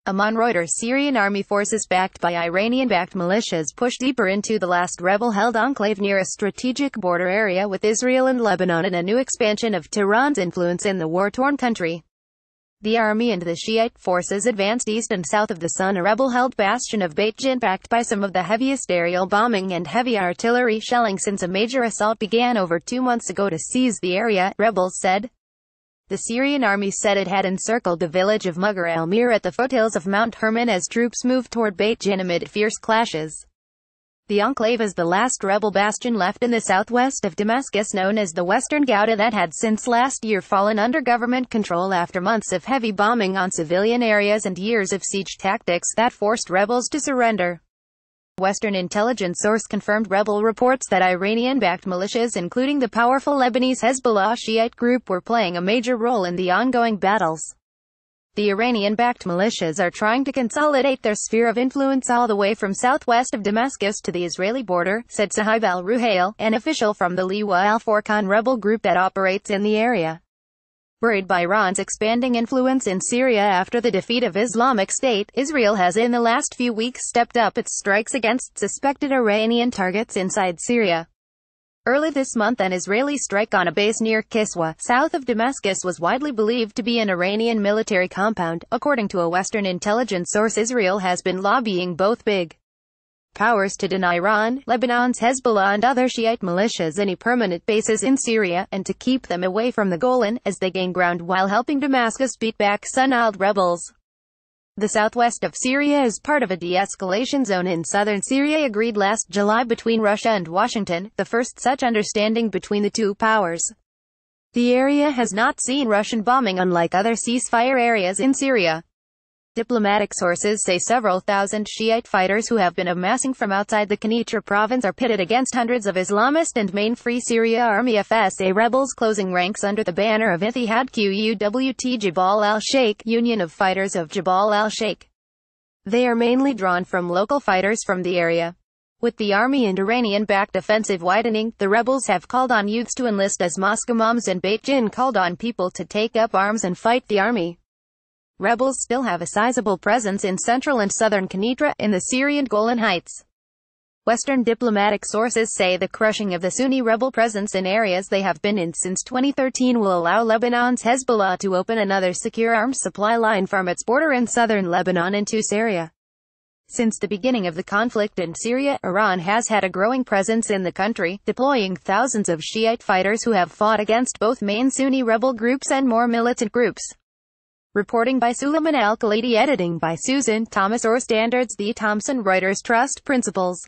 AMMAN Reuters Syrian army forces backed by Iranian-backed militias push deeper into the last rebel-held enclave near a strategic border area with Israel and Lebanon in a new expansion of Tehran's influence in the war-torn country. The army and the Shiite forces advanced east and south of the Sunnirebel-held bastion of Beit Jin, backed by some of the heaviest aerial bombing and heavy artillery shelling since a major assault began over 2 months ago to seize the area, rebels said. The Syrian army said it had encircled the village of Mughar al-Mir at the foothills of Mount Hermon as troops moved toward Beit Jin amid fierce clashes. The enclave is the last rebel bastion left in the southwest of Damascus, known as the Western Ghouta, that had since last year fallen under government control after months of heavy bombing on civilian areas and years of siege tactics that forced rebels to surrender. Western intelligence source confirmed rebel reports that Iranian-backed militias, including the powerful Lebanese Hezbollah Shiite group, were playing a major role in the ongoing battles. The Iranian-backed militias are trying to consolidate their sphere of influence all the way from southwest of Damascus to the Israeli border, said Suhaib al-Ruhail, an official from the Liwa al-Furqan rebel group that operates in the area. Worried by Iran's expanding influence in Syria after the defeat of Islamic State, Israel has in the last few weeks stepped up its strikes against suspected Iranian targets inside Syria. Early this month, an Israeli strike on a base near Kiswa, south of Damascus, was widely believed to be an Iranian military compound. According to a Western intelligence source, Israel has been lobbying both big powers to deny Iran, Lebanon's Hezbollah and other Shiite militias any permanent bases in Syria, and to keep them away from the Golan, as they gain ground while helping Damascus beat back Sunnirebel rebels. The southwest of Syria is part of a de-escalation zone in southern Syria agreed last July between Russia and Washington, the first such understanding between the two powers. The area has not seen Russian bombing, unlike other ceasefire areas in Syria. Diplomatic sources say several thousand Shiite fighters who have been amassing from outside the Quneitra province are pitted against hundreds of Islamist and main Free Syria Army FSA rebels closing ranks under the banner of Ittihad Qut Jabal al-Sheikh, Union of Fighters of Jabal al-Sheikh. They are mainly drawn from local fighters from the area. With the army and Iranian-backed offensive widening, the rebels have called on youths to enlist as mosque imams, and Beit Jin called on people to take up arms and fight the army. Rebels still have a sizable presence in central and southern Quneitra, in the Syrian Golan Heights. Western diplomatic sources say the crushing of the Sunni rebel presence in areas they have been in since 2013 will allow Lebanon's Hezbollah to open another secure arms supply line from its border in southern Lebanon into Syria. Since the beginning of the conflict in Syria, Iran has had a growing presence in the country, deploying thousands of Shiite fighters who have fought against both main Sunni rebel groups and more militant groups. Reporting by Suleiman Al-Khalidi, editing by Susan Thomas. Or Standards, the Thomson Reuters Trust Principles.